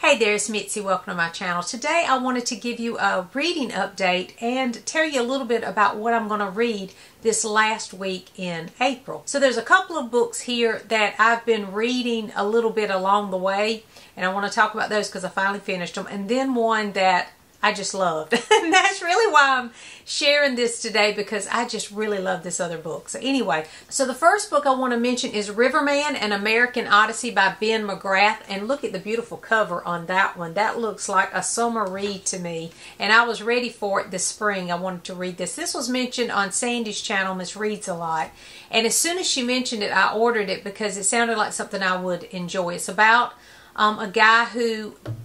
Hey there, it's Mitzi. Welcome to my channel. Today I wanted to give you a reading update and tell you a little bit about what I'm going to read this last week in April. So there's a couple of books here that I've been reading a little bit along the way, and I want to talk about those because I finally finished them, and then one that I just loved. And that's really why I'm sharing this today, because I just really love this other book. So anyway, so the first book I want to mention is Riverman, An American Odyssey by Ben McGrath. And look at the beautiful cover on that one. That looks like a summer read to me. And I was ready for it this spring. I wanted to read this. This was mentioned on Sandy's channel, Miss Reads a Lot. And as soon as she mentioned it, I ordered it because it sounded like something I would enjoy. It's about a guy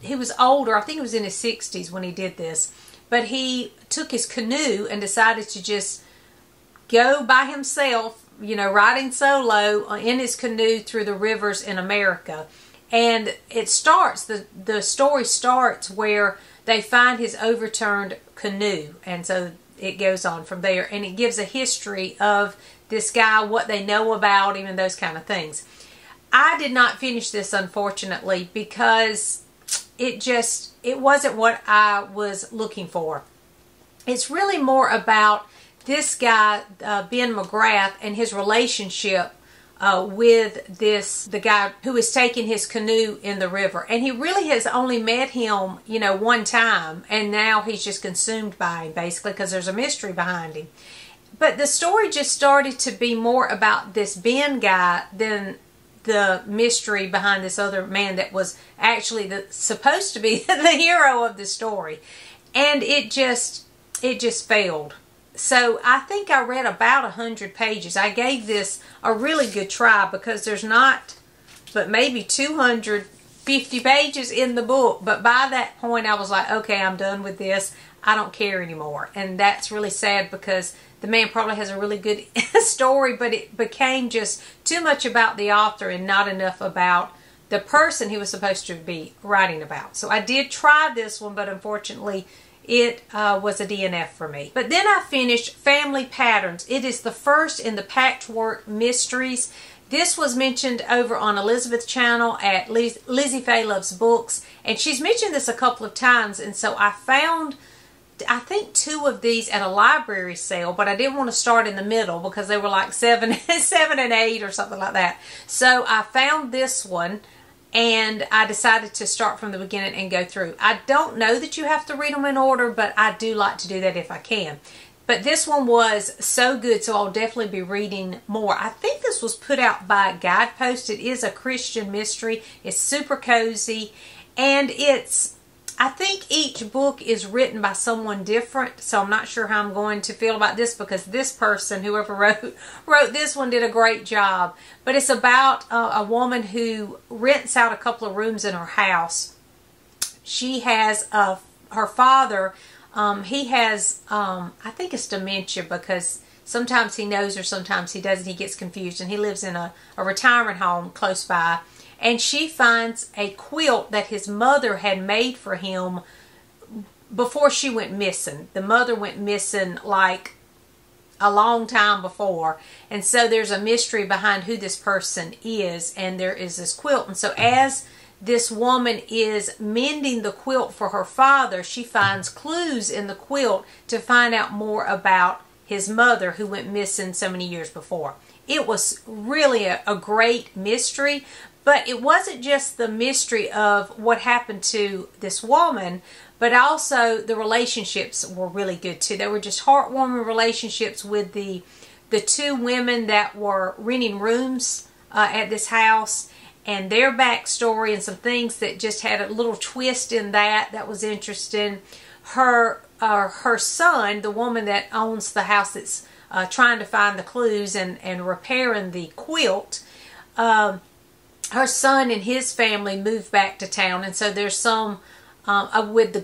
he was older. I think he was in his 60s when he did this, but he took his canoe and decided to just go by himself, you know, riding solo in his canoe through the rivers in America. And it starts, the story starts where they find his overturned canoe, and so it goes on from there, and it gives a history of this guy, what they know about him, and those kind of things. I did not finish this, unfortunately, because it wasn't what I was looking for. It's really more about this guy, Ben McGrath, and his relationship with the guy who is taking his canoe in the river. And he really has only met him, you know, one time, and now he's just consumed by him, basically, because there's a mystery behind him. But the story just started to be more about this Ben guy than the mystery behind this other man that was actually supposed to be the hero of the story. And it just failed. So I think I read about 100 pages. I gave this a really good try because there's not but maybe 250 pages in the book. But by that point I was like, okay, I'm done with this. I don't care anymore. And that's really sad because the man probably has a really good story, but it became just too much about the author and not enough about the person he was supposed to be writing about. So I did try this one, but unfortunately it was a DNF for me. But then I finished Family Patterns. It is the first in the Patchwork Mysteries. This was mentioned over on Elizabeth's channel at Lizzie Faye Loves Books, and she's mentioned this a couple of times, and so I found, I think, 2 of these at a library sale, but I didn't want to start in the middle because they were like 7 and 8 or something like that. So I found this one and I decided to start from the beginning and go through. I don't know that you have to read them in order, but I do like to do that if I can. But this one was so good, so I'll definitely be reading more. I think this was put out by Guidepost. It is a Christian mystery. It's super cozy, and I think each book is written by someone different, so I'm not sure how I'm going to feel about this because this person, whoever wrote this one, did a great job. But it's about a woman who rents out a couple of rooms in her house. She has her father, he has, I think it's dementia, because sometimes he knows or sometimes he doesn't. He gets confused, and he lives in a retirement home close by. And she finds a quilt that his mother had made for him before she went missing. The mother went missing like a long time before. And so there's a mystery behind who this person is. And there is this quilt. And so as this woman is mending the quilt for her father, she finds clues in the quilt to find out more about his mother who went missing so many years before. It was really a great mystery. But it wasn't just the mystery of what happened to this woman, but also the relationships were really good too. They were just heartwarming relationships with the 2 women that were renting rooms at this house, and their backstory and some things that just had a little twist in that was interesting. Her son, the woman that owns the house that's trying to find the clues and repairing the quilt, her son and his family moved back to town, and so there's some with the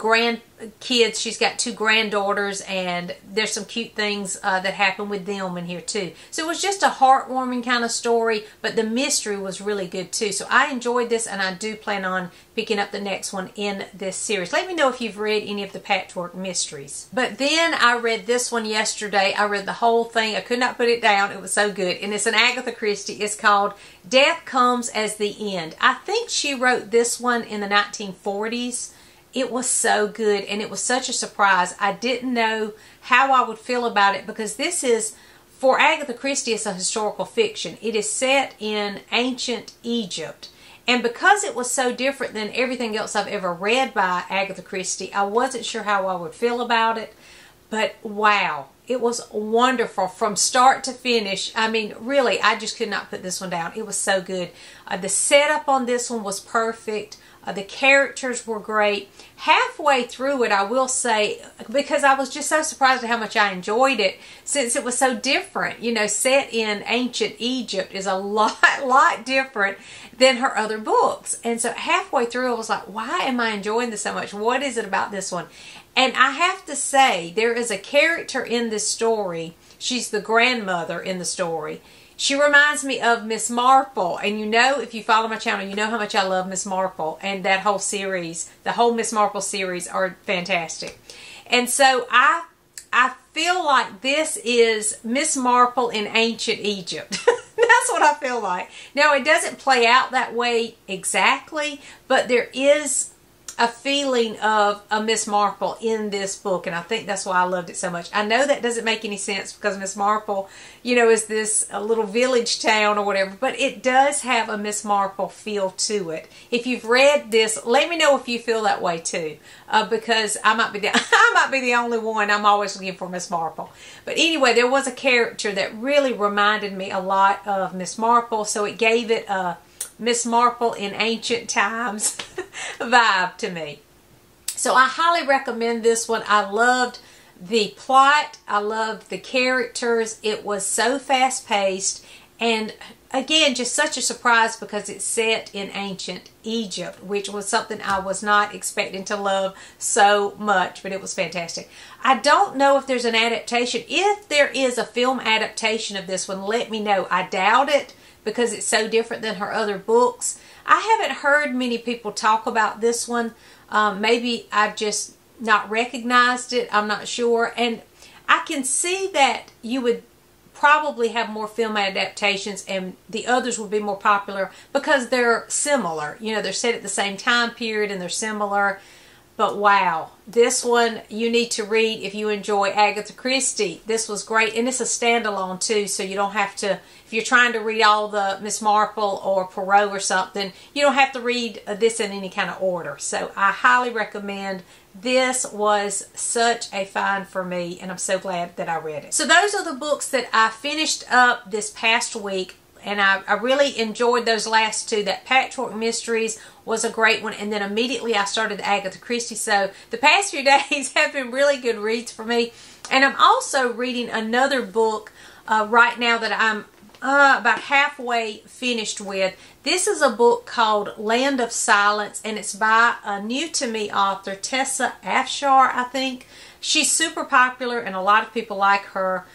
kids. She's got 2 granddaughters, and there's some cute things that happen with them in here too. So it was just a heartwarming kind of story, but the mystery was really good too. So I enjoyed this, and I do plan on picking up the next one in this series. Let me know if you've read any of the Patchwork Mysteries. But then I read this one yesterday. I read the whole thing. I could not put it down. It was so good. And it's an Agatha Christie. It's called Death Comes as the End. I think she wrote this one in the 1940s. It was so good, and it was such a surprise. I didn't know how I would feel about it, because this is, for Agatha Christie, it's a historical fiction. It is set in ancient Egypt. And because it was so different than everything else I've ever read by Agatha Christie, I wasn't sure how I would feel about it. But wow, it was wonderful from start to finish. I mean, really, I just could not put this one down. It was so good. The setup on this one was perfect. The characters were great. Halfway through it, I will say, because I was just so surprised at how much I enjoyed it, since it was so different. You know, set in ancient Egypt is a lot different than her other books. And so halfway through, I was like, why am I enjoying this so much? What is it about this one? And I have to say, there is a character in this story. She's the grandmother in the story. She reminds me of Miss Marple, and you know, if you follow my channel, you know how much I love Miss Marple, and that whole series, the whole Miss Marple series are fantastic. And so I feel like this is Miss Marple in ancient Egypt. That's what I feel like. Now, it doesn't play out that way exactly, but there is a feeling of a Miss Marple in this book, and I think that's why I loved it so much. I know that doesn't make any sense, because Miss Marple, you know, is this a little village town or whatever, but it does have a Miss Marple feel to it. If you've read this, let me know if you feel that way too, because I might be the only one. I'm always looking for Miss Marple. But anyway, there was a character that really reminded me a lot of Miss Marple, so it gave it a Miss Marple in ancient times vibe to me. So I highly recommend this one. I loved the plot. I loved the characters. It was so fast paced, and again, just such a surprise because it's set in ancient Egypt, which was something I was not expecting to love so much, but it was fantastic. I don't know if there's an adaptation. If there is a film adaptation of this one, let me know. I doubt it, because it's so different than her other books. I haven't heard many people talk about this one. Maybe I've just not recognized it. I'm not sure. And I can see that you would probably have more film adaptations, and the others would be more popular because they're similar. You know, they're set at the same time period and they're similar. But wow, this one you need to read if you enjoy Agatha Christie. This was great, and it's a standalone too, so you don't have to, if you're trying to read all the Miss Marple or Poirot or something, you don't have to read this in any kind of order. So I highly recommend. This was such a find for me, and I'm so glad that I read it. So those are the books that I finished up this past week, and I really enjoyed those last 2. That Patchwork Mysteries was a great one, and then immediately I started Agatha Christie. So the past few days have been really good reads for me. And I'm also reading another book right now that I'm about halfway finished with. This is a book called Land of Silence, and it's by a new-to-me author, Tessa Afshar, I think. She's super popular, and a lot of people like her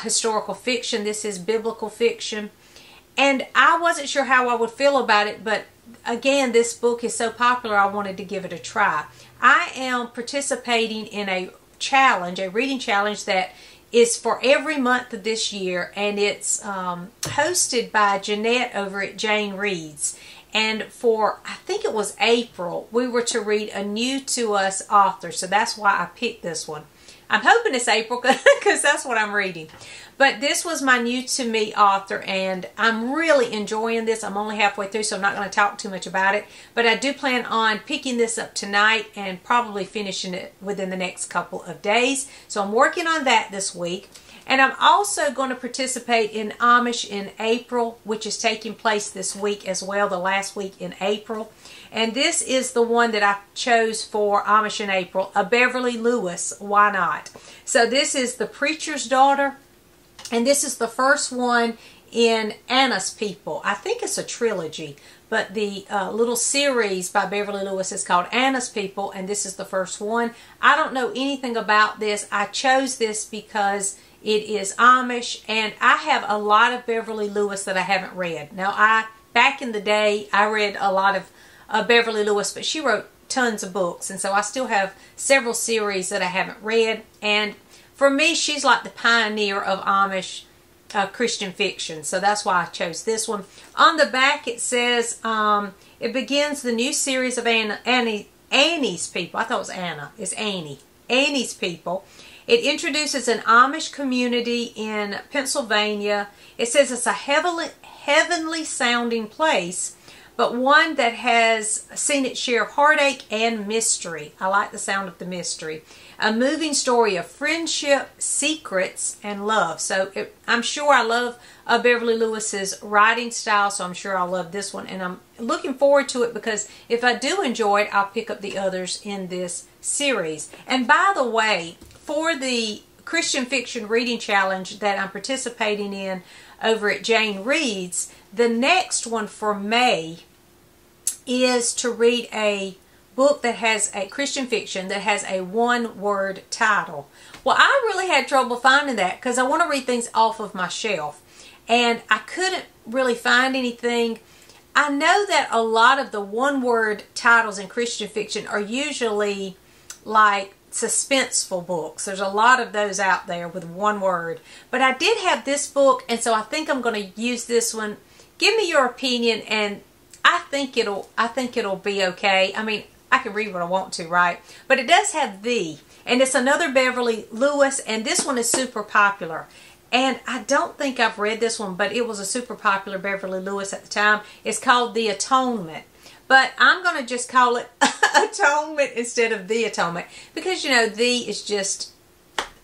historical fiction. This is biblical fiction. And I wasn't sure how I would feel about it, but again, this book is so popular, I wanted to give it a try. I am participating in a challenge, a reading challenge that is for every month of this year, and it's hosted by Jeanette over at Jane Reads. And for, I think it was April, we were to read a new to us author, so that's why I picked this one. I'm hoping it's April because that's what I'm reading. But this was my new to me author, and I'm really enjoying this. I'm only halfway through, so I'm not going to talk too much about it. But I do plan on picking this up tonight and probably finishing it within the next couple of days. So I'm working on that this week. And I'm also going to participate in Amish in April, which is taking place this week as well, the last week in April. And this is the one that I chose for Amish in April, A Beverly Lewis, Why Not? So this is The Preacher's Daughter, and this is the first one in Anna's People. I think it's a trilogy, but the little series by Beverly Lewis is called Anna's People, and this is the first one. I don't know anything about this. I chose this because it is Amish, and I have a lot of Beverly Lewis that I haven't read. Now, back in the day, I read a lot of Beverly Lewis, but she wrote tons of books, and so I still have several series that I haven't read. And for me, she's like the pioneer of Amish Christian fiction, so that's why I chose this one. On the back it says it begins the new series of Annie's People. I thought it was Anna. It's Annie. Annie's People. It introduces an Amish community in Pennsylvania. It says it's a heavenly sounding place, but one that has seen its share of heartache and mystery. I like the sound of the mystery. A moving story of friendship, secrets, and love. So I'm sure I love Beverly Lewis's writing style, so I'm sure I'll love this one. And I'm looking forward to it because if I do enjoy it, I'll pick up the others in this series. And by the way, for the Christian Fiction Reading Challenge that I'm participating in over at Jane Reads, the next one for May is to read a book that has a Christian fiction that has a one-word title. Well, I really had trouble finding that because I want to read things off of my shelf, and I couldn't really find anything. I know that a lot of the one-word titles in Christian fiction are usually like suspenseful books. There's a lot of those out there with one word. But I did have this book, and so I think I'm going to use this one. Give me your opinion, and I think it'll be okay. I mean, I can read what I want to, right? But it does have the, and it's another Beverly Lewis, and this one is super popular. And I don't think I've read this one, but it was a super popular Beverly Lewis at the time. It's called The Atonement. But I'm going to just call it Atonement instead of The Atonement, because, you know, the is just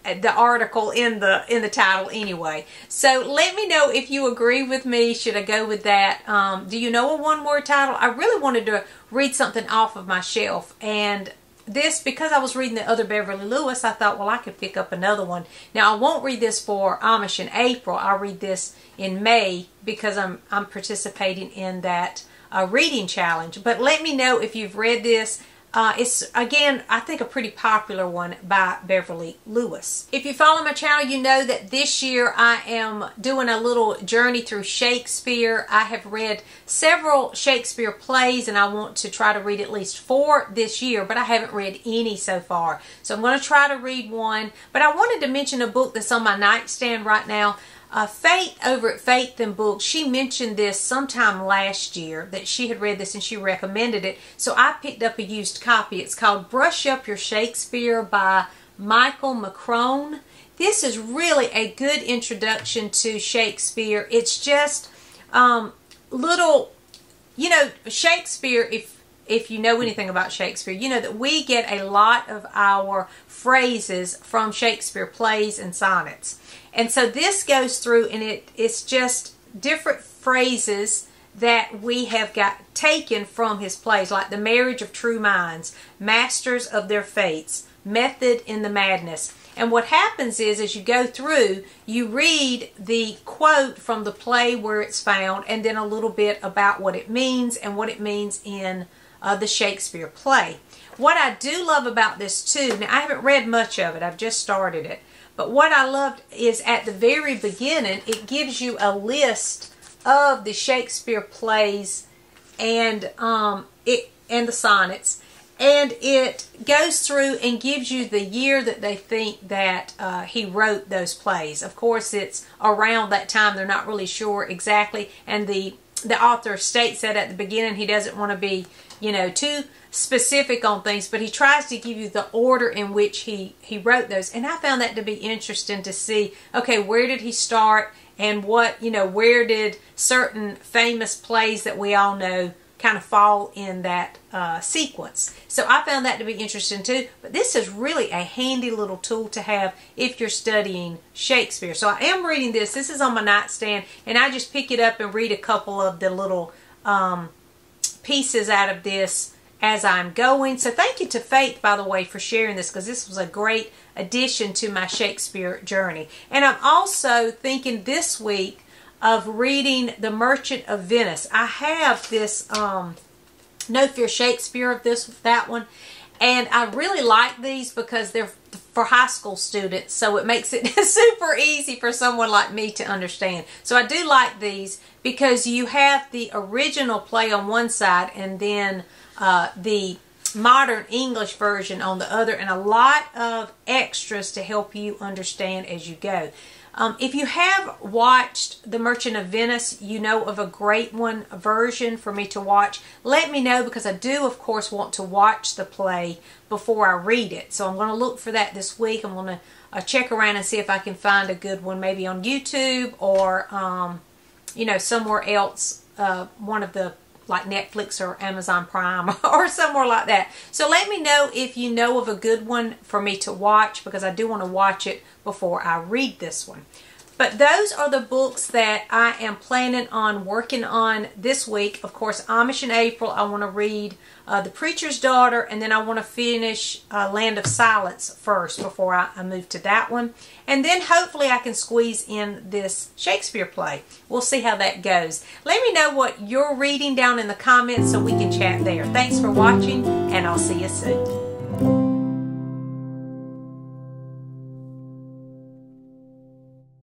the article in the title anyway. So let me know if you agree with me. Should I go with that? Do you know a one-word title? I really wanted to read something off of my shelf, and this, because I was reading the other Beverly Lewis, I thought, well, I could pick up another one. Now, I won't read this for Amish in April. I'll read this in May because I'm participating in that reading challenge. But let me know if you've read this. It's, again, I think a pretty popular one by Beverly Lewis. If you follow my channel, you know that this year I am doing a little journey through Shakespeare. I have read several Shakespeare plays, and I want to try to read at least 4 this year, but I haven't read any so far. So I'm going to try to read one. But I wanted to mention a book that's on my nightstand right now. Faith over at Faith and Books, she mentioned this sometime last year that she had read this and she recommended it. So I picked up a used copy. It's called Brush Up Your Shakespeare by Michael McCrone. This is really a good introduction to Shakespeare. It's just little, you know, Shakespeare, if you know anything about Shakespeare, you know that we get a lot of our phrases from Shakespeare plays and sonnets. And so this goes through, and it's just different phrases that we have got taken from his plays, like The Marriage of True Minds, Masters of Their Fates, Method in the Madness. And what happens is, as you go through, you read the quote from the play where it's found, and then a little bit about what it means and what it means in the Shakespeare play. What I do love about this too, now I haven't read much of it, I've just started it, but what I loved is at the very beginning, it gives you a list of the Shakespeare plays and the sonnets, and it goes through and gives you the year that they think that he wrote those plays. Of course, it's around that time. They're not really sure exactly, and the author states that at the beginning. He doesn't want to be, you know, too specific on things, but he tries to give you the order in which he wrote those. And I found that to be interesting to see, okay, where did he start, and what, you know, where did certain famous plays that we all know kind of fall in that sequence. So I found that to be interesting too. But this is really a handy little tool to have if you're studying Shakespeare. So I am reading this. This is on my nightstand, and I just pick it up and read a couple of the little pieces out of this as I'm going. So thank you to Faith, by the way, for sharing this, because this was a great addition to my Shakespeare journey. And I'm also thinking this week of reading The Merchant of Venice. I have this No Fear Shakespeare of that one, and I really like these because they're for high school students, so it makes it super easy for someone like me to understand. So I do like these because you have the original play on one side and then the modern English version on the other, and a lot of extras to help you understand as you go. If you have watched The Merchant of Venice, you know of a great version for me to watch. Let me know, because I do, of course, want to watch the play before I read it. So I'm going to look for that this week. I'm going to check around and see if I can find a good one, maybe on YouTube or, you know, somewhere else, one of the, like Netflix or Amazon Prime or somewhere like that. So let me know if you know of a good one for me to watch, because I do want to watch it before I read this one. But those are the books that I am planning on working on this week. Of course, Amish in April, I want to read The Preacher's Daughter, and then I want to finish Land of Silence first before I move to that one. And then hopefully I can squeeze in this Shakespeare play. We'll see how that goes. Let me know what you're reading down in the comments so we can chat there. Thanks for watching, and I'll see you soon.